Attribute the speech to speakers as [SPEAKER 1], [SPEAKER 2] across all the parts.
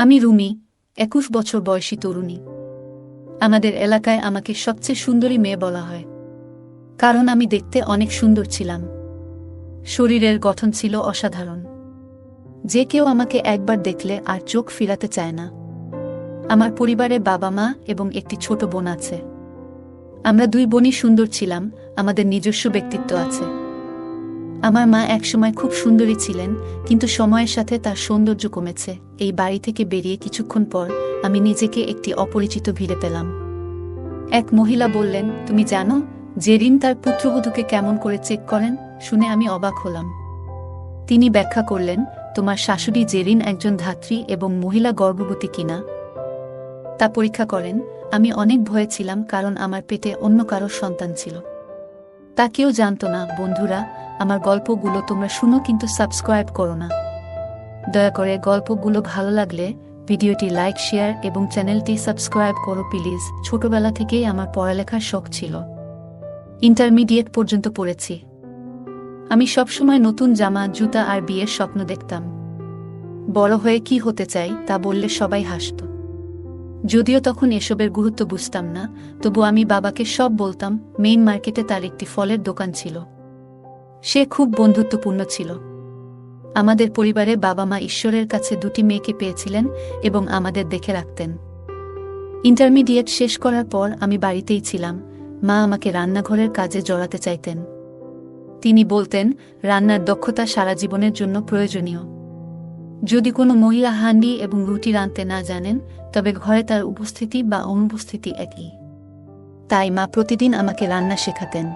[SPEAKER 1] আমি রুমি, 21 বছর বয়সী তরুণী। আমাদের এলাকায় আমাকে সবচেয়ে সুন্দরী মেয়ে বলা হয়, কারণ আমি দেখতে অনেক সুন্দর ছিলাম। শরীরের গঠন ছিল অসাধারণ। যে কেউ আমাকে একবার দেখলে আর চোখ ফিরাতে চায় না। আমার পরিবারে বাবা মা এবং একটি ছোট বোন আছে। আমরা দুই বোনই সুন্দর ছিলাম, আমাদের নিজস্ব ব্যক্তিত্ব আছে। আমার মা একসময় খুব সুন্দরী ছিলেন, কিন্তু সময়ের সাথে তার সৌন্দর্য কমেছে। এই বাড়ি থেকে বেরিয়ে কিছুক্ষণ পর আমি নিজেকে একটি অপরিচিত ভিড়ে পেলাম। এক মহিলা বললেন, তুমি জানো জেরিন তার পুত্রবধূকে কেমন করে চেক করেন? শুনে আমি অবাক হলাম। তিনি ব্যাখ্যা করলেন, তোমার শাশুড়ি জেরিন একজন ধাত্রী এবং মহিলা গর্ভবতী কিনা তা পরীক্ষা করেন। আমি অনেক ভয়ে ছিলাম, কারণ আমার পেটে অন্য কারোর সন্তান ছিল। তা কেউ জানত না। বন্ধুরা, আমার গল্পগুলো তোমরা শুনো, কিন্তু সাবস্ক্রাইব করো না। দয়া করে গল্পগুলো ভালো লাগলে ভিডিওটি লাইক, শেয়ার এবং চ্যানেলটি সাবস্ক্রাইব করো প্লিজ। ছোটবেলা থেকেই আমার পড়ালেখার শখ ছিল। ইন্টারমিডিয়েট পর্যন্ত পড়েছি। আমি সবসময় নতুন জামা, জুতা আর বিয়ের স্বপ্ন দেখতাম। বড় হয়ে কি হতে চাই তা বললে সবাই হাসত। যদিও তখন এসবের গুরুত্ব বুঝতাম না, তবু আমি বাবাকে সব বলতাম। মেইন মার্কেটে তার একটি ফলের দোকান ছিল। সে খুব বন্ধুত্বপূর্ণ ছিল। আমাদের পরিবারে বাবা মা ঈশ্বরের কাছে দুটি মেয়েকে পেয়েছিলেন এবং আমাদের দেখে রাখতেন। ইন্টারমিডিয়েট শেষ করার পর আমি বাড়িতেই ছিলাম। মা আমাকে রান্নাঘরের কাজে জড়াতে চাইতেন। তিনি বলতেন, রান্নার দক্ষতা সারা জীবনের জন্য প্রয়োজনীয়। যদি কোনো মহিলা হান্ডি এবং রুটি রাঁধতে না জানেন, তবে ঘরে তার উপস্থিতি বা অনুপস্থিতি একই। তাই মা প্রতিদিন আমাকে রান্না শেখাতেন।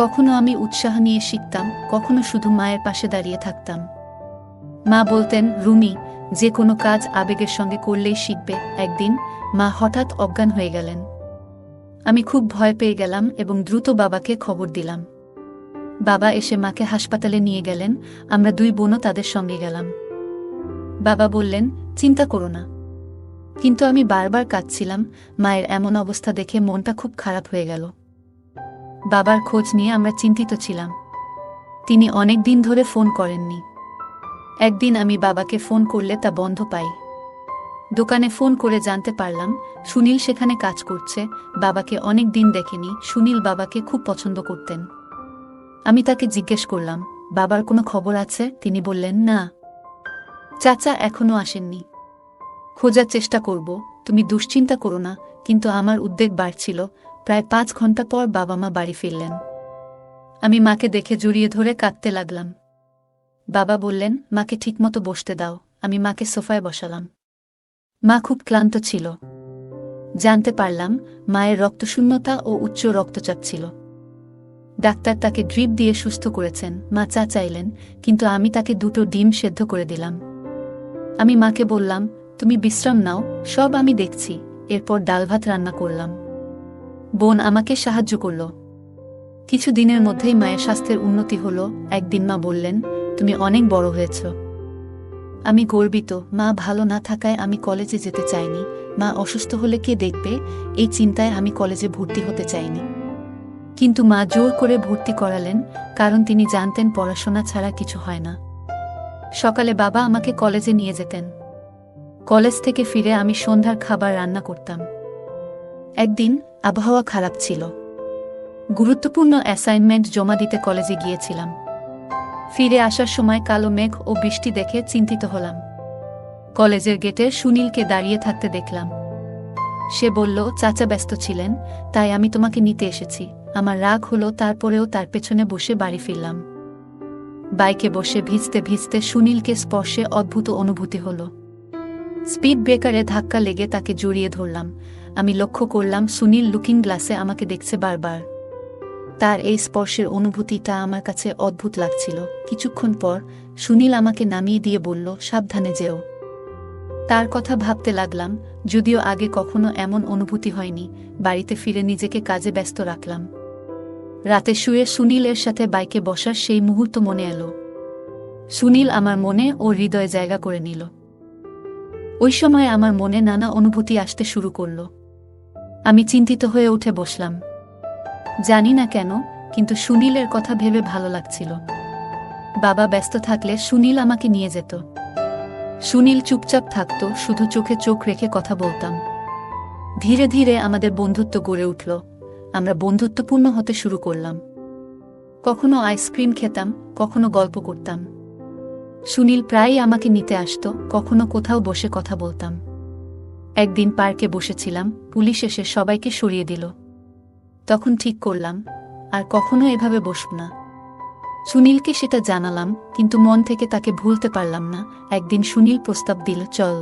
[SPEAKER 1] কখনো আমি উৎসাহ নিয়ে শিখতাম, কখনো শুধু মায়ের পাশে দাঁড়িয়ে থাকতাম। মা বলতেন, রুমি, যে কোনো কাজ আবেগের সঙ্গে করলেই শিখবে। একদিন মা হঠাৎ অজ্ঞান হয়ে গেলেন। আমি খুব ভয় পেয়ে গেলাম এবং দ্রুত বাবাকে খবর দিলাম। বাবা এসে মাকে হাসপাতালে নিয়ে গেলেন। আমরা দুই বোনও তাদের সঙ্গে গেলাম। বাবা বললেন, চিন্তা করো না। কিন্তু আমি বারবার কাঁদছিলাম। মায়ের এমন অবস্থা দেখে মনটা খুব খারাপ হয়ে গেল। বাবার খোঁজ নিয়ে আমরা চিন্তিত ছিলাম। তিনি অনেক দিন ধরে ফোন করেননি। একদিন আমি বাবাকে ফোন করলে তা বন্ধ পাই। দোকানে ফোন করে জানতে পারলাম সুনীল সেখানে কাজ করছে। বাবাকে অনেক দিন দেখেনি। সুনীল বাবাকে খুব পছন্দ করতেন। আমি তাকে জিজ্ঞেস করলাম, বাবার কোনো খবর আছে? তিনি বললেন, না, চাচা এখনো আসেননি। খোঁজার চেষ্টা করব, তুমি দুশ্চিন্তা করো না। কিন্তু আমার উদ্বেগ বাড়ছিল। প্রায় 5 ঘন্টা পর বাবা মা বাড়ি ফিরলেন। আমি মাকে দেখে জড়িয়ে ধরে কাঁদতে লাগলাম। বাবা বললেন, মাকে ঠিকমতো বসতে দাও। আমি মাকে সোফায় বসালাম। মা খুব ক্লান্ত ছিল। জানতে পারলাম মায়ের রক্তশূন্যতা ও উচ্চ রক্তচাপ ছিল। ডাক্তার তাকে ড্রিপ দিয়ে সুস্থ করেছেন। মা চা চাইলেন, কিন্তু আমি তাকে 2টো ডিম সেদ্ধ করে দিলাম। আমি মাকে বললাম, তুমি বিশ্রাম নাও, সব আমি দেখছি। এরপর ডাল ভাত রান্না করলাম। বোন আমাকে সাহায্য করল। কিছু দিনের মধ্যেই মায়ের স্বাস্থ্যের উন্নতি হলো। একদিন মা বললেন, তুমি অনেক বড় হয়েছ। আমি গর্বিত। মা ভালো না থাকায় আমি কলেজে যেতে চাইনি। মা অসুস্থ হলে কে দেখবে, এই চিন্তায় আমি কলেজে ভর্তি হতে চাইনি। কিন্তু মা জোর করে ভর্তি করালেন, কারণ তিনি জানতেন পড়াশোনা ছাড়া কিছু হয় না। সকালে বাবা আমাকে কলেজে নিয়ে যেতেন। কলেজ থেকে ফিরে আমি সন্ধ্যার খাবার রান্না করতাম। একদিন আবহাওয়া খারাপ ছিল। গুরুত্বপূর্ণ অ্যাসাইনমেন্ট জমা দিতে কলেজে গিয়েছিলাম। ফিরে আসার সময় কালো মেঘ ও বৃষ্টি দেখে চিন্তিত হলাম। কলেজের গেটে সুনীলকে দাঁড়িয়ে থাকতে দেখলাম। সে বলল, চাচা ব্যস্ত ছিলেন, তাই আমি তোমাকে নিতে এসেছি। আমার রাগ হলো, তারপরেও তার পেছনে বসে বাড়ি ফিরলাম। বাইকে বসে ভিজতে ভিজতে সুনীলকে স্পর্শে অদ্ভুত অনুভূতি হলো। স্পিড ব্রেকারে ধাক্কা লেগে তাকে জড়িয়ে ধরলাম। আমি লক্ষ্য করলাম সুনীল লুকিং গ্লাসে আমাকে দেখছে বারবার। তার এই স্পর্শের অনুভূতিটা আমার কাছে অদ্ভুত লাগছিল। কিছুক্ষণ পর সুনীল আমাকে নামিয়ে দিয়ে বলল, সাবধানে যেও। তার কথা ভাবতে লাগলাম। যদিও আগে কখনো এমন অনুভূতি হয়নি। বাড়িতে ফিরে নিজেকে কাজে ব্যস্ত রাখলাম। রাতে শুয়ে সুনীলের সাথে বাইকে বসার সেই মুহূর্ত মনে এলো। সুনীল আমার মনে ও হৃদয়ে জায়গা করে নিল। ওই সময় আমার মনে নানা অনুভূতি আসতে শুরু করল। আমি চিন্তিত হয়ে উঠে বসলাম। জানি না কেন, কিন্তু সুনীলের কথা ভেবে ভালো লাগছিল। বাবা ব্যস্ত থাকলে সুনীল আমাকে নিয়ে যেত। সুনীল চুপচাপ থাকত, শুধু চোখে চোখ রেখে কথা বলতাম। ধীরে ধীরে আমাদের বন্ধুত্ব গড়ে উঠল। আমরা বন্ধুত্বপূর্ণ হতে শুরু করলাম। কখনো আইসক্রিম খেতাম, কখনো গল্প করতাম। সুনীল প্রায়ই আমাকে নিতে আসত, কখনো কোথাও বসে কথা বলতাম। একদিন পার্কে বসেছিলাম, পুলিশ এসে সবাইকে সরিয়ে দিল। তখন ঠিক করলাম, আর কখনো এভাবে বসব না। সুনীলকে সেটা জানালাম, কিন্তু মন থেকে তাকে ভুলতে পারলাম না। একদিন সুনীল প্রস্তাব দিল, চল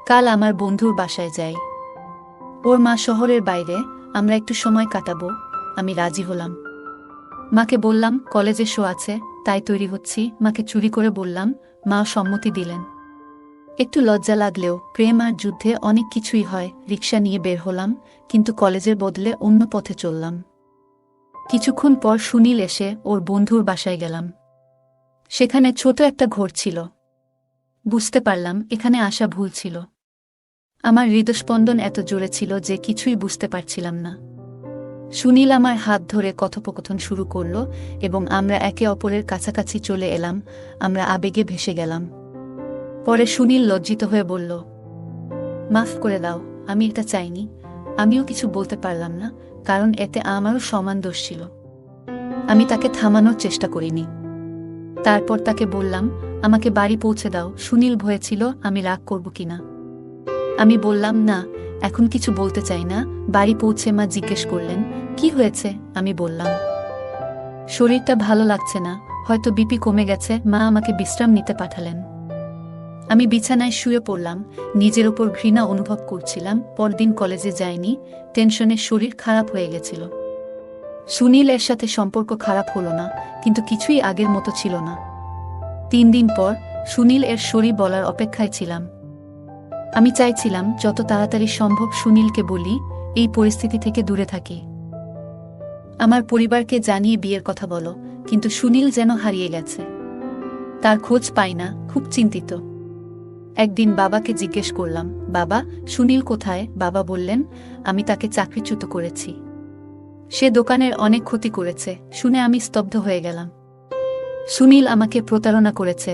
[SPEAKER 1] কাল আমার বন্ধুর বাসায় যাই। ওর মা শহরের বাইরে, আমরা একটু সময় কাটাবো। আমি রাজি হলাম। মাকে বললাম কলেজে শো আছে, তাই তৈরি হচ্ছি। মাকে চুরি করে বললাম, মা সম্মতি দিলেন। একটু লজ্জা লাগলেও প্রেম আর যুদ্ধে অনেক কিছুই হয়। রিকশা নিয়ে বের হলাম, কিন্তু কলেজের বদলে অন্য পথে চললাম। কিছুক্ষণ পর সুনীল এসে ওর বন্ধুর বাসায় গেলাম। সেখানে ছোট একটা ঘর ছিল। বুঝতে পারলাম এখানে আসা ভুল ছিল। আমার হৃদস্পন্দন এত জোরে ছিল যে কিছুই বুঝতে পারছিলাম না। সুনীল আমার হাত ধরে কথোপকথন শুরু করল এবং আমরা একে অপরের কাছাকাছি চলে এলাম। আমরা আবেগে ভেসে গেলাম। পরে সুনীল লজ্জিত হয়ে বলল, মাফ করে দাও, আমি এটা চাইনি। আমিও কিছু বলতে পারলাম না, কারণ এতে আমারও সমান দোষ ছিল। আমি তাকে থামানোর চেষ্টা করিনি। তারপর তাকে বললাম, আমাকে বাড়ি পৌঁছে দাও। সুনীল ভয়ে ছিল আমি রাগ করব কিনা। আমি বললাম, না, এখন কিছু বলতে চাই না। বাড়ি পৌঁছে মা জিজ্ঞেস করলেন, কি হয়েছে? আমি বললাম, শরীরটা ভালো লাগছে না, হয়তো বিপি কমে গেছে। মা আমাকে বিশ্রাম নিতে পাঠালেন। আমি বিছানায় শুয়ে পড়লাম। নিজের ওপর ঘৃণা অনুভব করছিলাম। পরদিন কলেজে যাইনি, টেনশনে শরীর খারাপ হয়ে গেছিল। সুনীল এর সাথে সম্পর্ক খারাপ হলো না, কিন্তু কিছুই আগের মতো ছিল না। 3 দিন পর সুনীল এর সরি বলার অপেক্ষায় ছিলাম। আমি চাইছিলাম যত তাড়াতাড়ি সম্ভব সুনীলকে বলি, এই পরিস্থিতি থেকে দূরে থাকি। আমার পরিবারকে জানিয়ে বিয়ের কথা বলো, কিন্তু সুনীল যেন হারিয়ে গেছে। তার খোঁজ পাই না, খুব চিন্তিত। একদিন বাবাকে জিজ্ঞেস করলাম, বাবা, সুনীল কোথায়? বাবা বললেন, আমি তাকে চাকরিচ্যুত করেছি। সে দোকানের অনেক ক্ষতি করেছে। শুনে আমি স্তব্ধ হয়ে গেলাম। সুনীল আমাকে প্রতারণা করেছে,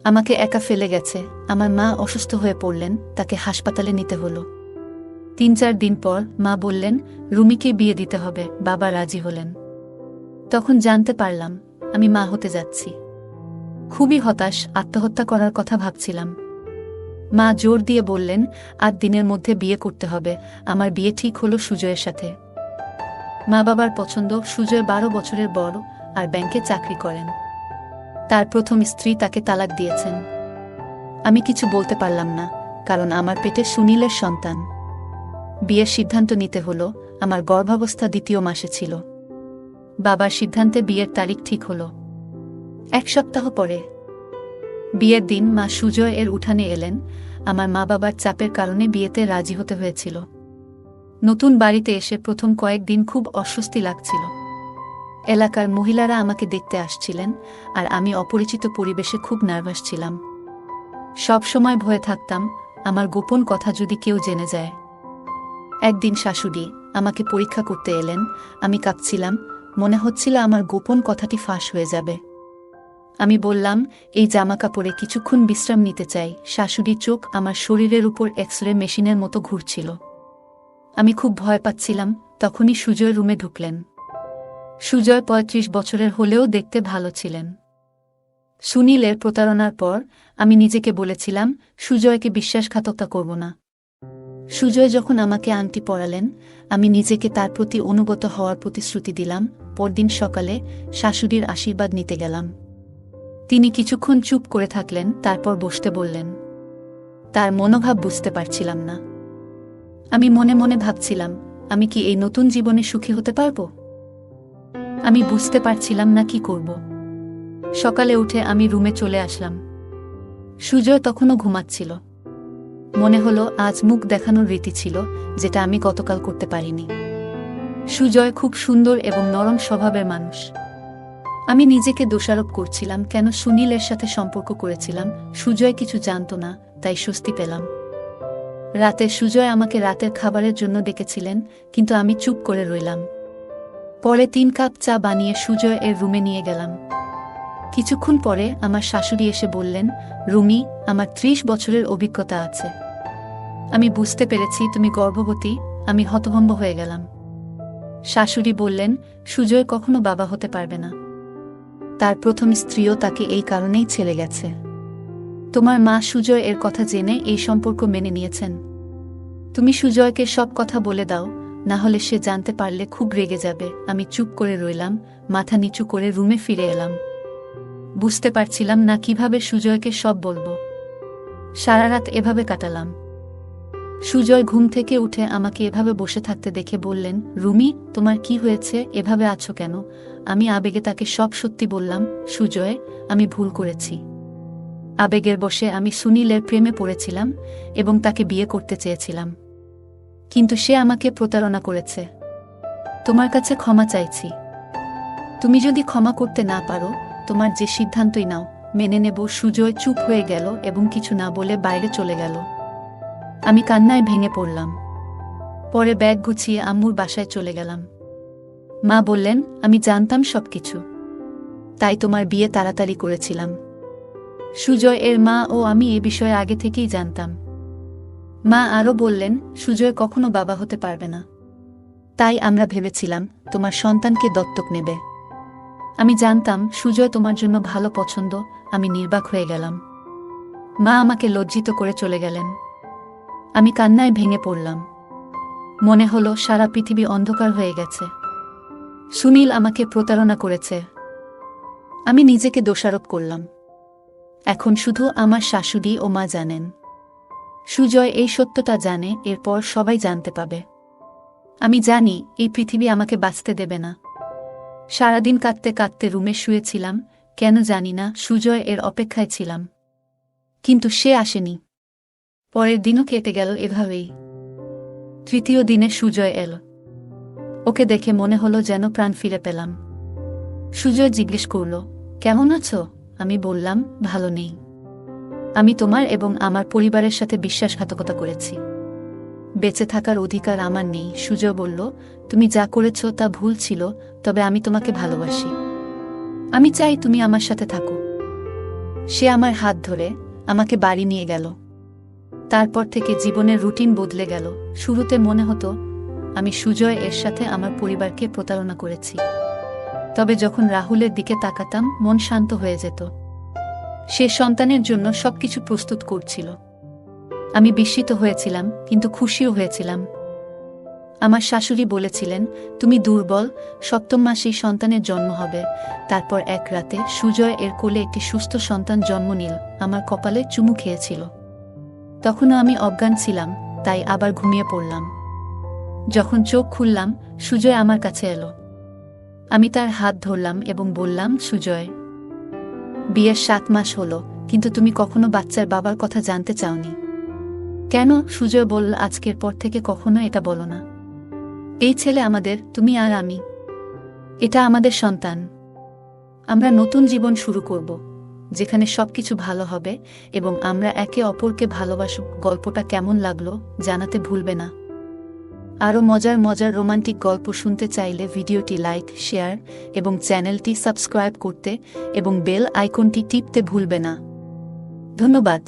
[SPEAKER 1] আমাকে একা ফেলে গেছে। আমার মা অসুস্থ হয়ে পড়লেন, তাকে হাসপাতালে নিতে হলো। 3-4 দিন পর মা বললেন, রুমিকে বিয়ে দিতে হবে। বাবা রাজি হলেন। তখন জানতে পারলাম আমি মা হতে যাচ্ছি। খুবই হতাশ, আত্মহত্যা করার কথা ভাবছিলাম। মা জোর দিয়ে বললেন, 8 দিনের মধ্যে বিয়ে করতে হবে। আমার বিয়ে ঠিক হলো সুজয়ের সাথে। মা বাবার পছন্দ। সুজয় 12 বছরের বড় আর ব্যাংকে চাকরি করেন। তার প্রথম স্ত্রী তাকে তালাক দিয়েছেন। আমি কিছু বলতে পারলাম না, কারণ আমার পেটে সুনীলের সন্তান। বিয়ের সিদ্ধান্ত নিতে হলো। আমার গর্ভাবস্থা 2য় মাসে ছিল। বাবার সিদ্ধান্তে বিয়ের তারিখ ঠিক হলো। 1 সপ্তাহ পরে বিয়ের দিন মা সুজয় এর উঠানে এলেন। আমার মা বাবার চাপের কারণে বিয়েতে রাজি হতে হয়েছিল। নতুন বাড়িতে এসে প্রথম কয়েকদিন খুব অস্বস্তি লাগছিল। এলাকার মহিলারা আমাকে দেখতে আসছিলেন, আর আমি অপরিচিত পরিবেশে খুব নার্ভাস ছিলাম। সব সময় ভয়ে থাকতাম আমার গোপন কথা যদি কেউ জেনে যায়। একদিন শাশুড়ি আমাকে পরীক্ষা করতে এলেন। আমি কাঁপছিলাম, মনে হচ্ছিল আমার গোপন কথাটি ফাঁস হয়ে যাবে। আমি বললাম, এই জামা কাপড়ে কিছুক্ষণ বিশ্রাম নিতে চাই। শাশুড়ির চোখ আমার শরীরের উপর এক্স-রে মেশিনের মতো ঘুরছিল। আমি খুব ভয় পাচ্ছিলাম। তখনই সুজয় রুমে ঢুকলেন। সুজয় 35 বছরের হলেও দেখতে ভালো ছিলেন। সুনীলের প্রতারণার পর আমি নিজেকে বলেছিলাম সুজয়কে বিশ্বাসঘাতকতা করব না। সুজয় যখন আমাকে আংটি পরালেন, আমি নিজেকে তার প্রতি অনুগত হওয়ার প্রতিশ্রুতি দিলাম। পরদিন সকালে শাশুড়ির আশীর্বাদ নিতে গেলাম। তিনি কিছুক্ষণ চুপ করে থাকলেন, তারপর বসতে বললেন। তার মনোভাব বুঝতে পারছিলাম না। আমি মনে মনে ভাবছিলাম, আমি কি এই নতুন জীবনে সুখী হতে পারব? আমি বুঝতে পারছিলাম না কি করব। সকালে উঠে আমি রুমে চলে আসলাম। সুজয় তখনও ঘুমাচ্ছিল। মনে হলো আজ মুখ দেখানোর রীতি ছিল, যেটা আমি গতকাল করতে পারিনি। সুজয় খুব সুন্দর এবং নরম স্বভাবের মানুষ। আমি নিজেকে দোষারোপ করছিলাম, কেন সুনীলের সাথে সম্পর্ক করেছিলাম। সুজয় কিছু জানত না, তাই স্বস্তি পেলাম। রাতে সুজয় আমাকে রাতের খাবারের জন্য ডেকেছিলেন, কিন্তু আমি চুপ করে রইলাম। পরে 3 কাপ চা বানিয়ে সুজয় এর রুমে নিয়ে গেলাম। কিছুক্ষণ পরে আমার শাশুড়ি এসে বললেন, রুমি, আমার 30 বছরের অভিজ্ঞতা আছে। আমি বুঝতে পেরেছি তুমি গর্ভবতী। আমি হতভম্ব হয়ে গেলাম। শাশুড়ি বললেন, সুজয় কখনো বাবা হতে পারবে না। তার প্রথম স্ত্রীও তাকে এই কারণেই ছেড়ে গেছে। তোমার মা সুজয় এর কথা জেনে এই সম্পর্ক মেনে নিয়েছেন। তুমি সুজয়কে সব কথা বলে দাও, না হলে সে জানতে পারলে খুব রেগে যাবে। আমি চুপ করে রইলাম, মাথা নিচু করে রুমে ফিরে এলাম। বুঝতে পারছিলাম না কিভাবে সুজয়কে সব বলবো। সারা রাত এভাবে কাটালাম। সুজয় ঘুম থেকে উঠে আমাকে এভাবে বসে থাকতে দেখে বললেন, রুমি, তোমার কি হয়েছে? এভাবে আছো কেন? আমি আবেগে তাকে সব সত্যি বললাম। সুজয়, আমি ভুল করেছি। আবেগের বশে আমি সুনীলের প্রেমে পড়েছিলাম এবং তাকে বিয়ে করতে চেয়েছিলাম, কিন্তু সে আমাকে প্রতারণা করেছে। তোমার কাছে ক্ষমা চাইছি। তুমি যদি ক্ষমা করতে না পারো, তোমার যে সিদ্ধান্তই নাও, মেনে নেব। সুজয় চুপ হয়ে গেল এবং কিছু না বলে বাইরে চলে গেল। আমি কান্নায় ভেঙে পড়লাম। পরে ব্যাগ গুছিয়ে আম্মুর বাসায় চলে গেলাম। মা বললেন, আমি জানতাম সবকিছু, তাই তোমার বিয়ে তাড়াতাড়ি করেছিলাম। সুজয় এর মা ও আমি এ বিষয়ে আগে থেকেই জানতাম। মা আরও বললেন, সুজয় কখনো বাবা হতে পারবে না, তাই আমরা ভেবেছিলাম তোমার সন্তানকে দত্তক নেবে। আমি জানতাম সুজয় তোমার জন্য ভালো পছন্দ। আমি নির্বাক হয়ে গেলাম। মা আমাকে লজ্জিত করে চলে গেলেন। আমি কান্নায় ভেঙে পড়লাম। মনে হলো সারা পৃথিবী অন্ধকার হয়ে গেছে। সুনীল আমাকে প্রতারণা করেছে। আমি নিজেকে দোষারোপ করলাম। এখন শুধু আমার শাশুড়ি ও মা জানেন। সুজয় এই সত্যটা জানে, এরপর সবাই জানতে পাবে। আমি জানি এই পৃথিবী আমাকে বাঁচতে দেবে না। সারাদিন কাঁদতে কাঁদতে রুমে শুয়েছিলাম, কেন জানি না। সুজয় এর অপেক্ষায় ছিলাম, কিন্তু সে আসেনি। পরের দিনও কেটে গেল এভাবেই। তৃতীয় দিনে সুজয় এল। ওকে দেখে মনে হলো যেন প্রাণ ফিরে পেলাম। সুজয় জিজ্ঞেস করল, কেমন আছো? আমি বললাম, ভালো নেই। আমি তোমার এবং আমার পরিবারের সাথে বিশ্বাসঘাতকতা করেছি। বেঁচে থাকার অধিকার আমার নেই। সুজয় বলল, তুমি যা করেছ তা ভুল ছিল, তবে আমি তোমাকে ভালোবাসি। আমি চাই তুমি আমার সাথে থাকো। সে আমার হাত ধরে আমাকে বাড়ি নিয়ে গেল। তারপর থেকে জীবনের রুটিন বদলে গেল। শুরুতে মনে হতো আমি সুজয় এর সাথে আমার পরিবারকে প্রতারণা করেছি, তবে যখন রাহুলের দিকে তাকাতাম মন শান্ত হয়ে যেত। সে সন্তানের জন্য সবকিছু প্রস্তুত করছিল। আমি বিস্মিত হয়েছিলাম, কিন্তু খুশিও হয়েছিলাম। আমার শাশুড়ি বলেছিলেন, তুমি দুর্বল, সপ্তম মাসেই সন্তানের জন্ম হবে। তারপর এক রাতে সুজয় এর কোলে একটি সুস্থ সন্তান জন্ম নিল। আমার কপালে চুমু খেয়েছিল। তখনও আমি অজ্ঞান ছিলাম, তাই আবার ঘুমিয়ে পড়লাম। যখন চোখ খুললাম, সুজয় আমার কাছে এলো। আমি তার হাত ধরলাম এবং বললাম, সুজয়, বিয়ের 7 মাস হলো, কিন্তু তুমি কখনো বাচ্চার বাবার কথা জানতে চাওনি কেন? সুজয় বলল, আজকের পর থেকে কখনো এটা বলো না। এই ছেলে আমাদের, তুমি আর আমি। এটা আমাদের সন্তান। আমরা নতুন জীবন শুরু করব, যেখানে সবকিছু ভালো হবে এবং আমরা একে অপরকে ভালোবাসব। গল্পটা কেমন লাগলো জানাতে ভুলবে না। আরও মজার মজার রোমান্টিক গল্প শুনতে চাইলে ভিডিওটি লাইক, শেয়ার এবং চ্যানেলটি সাবস্ক্রাইব করতে এবং বেল আইকনটি টিপতে ভুলবে না। ধন্যবাদ।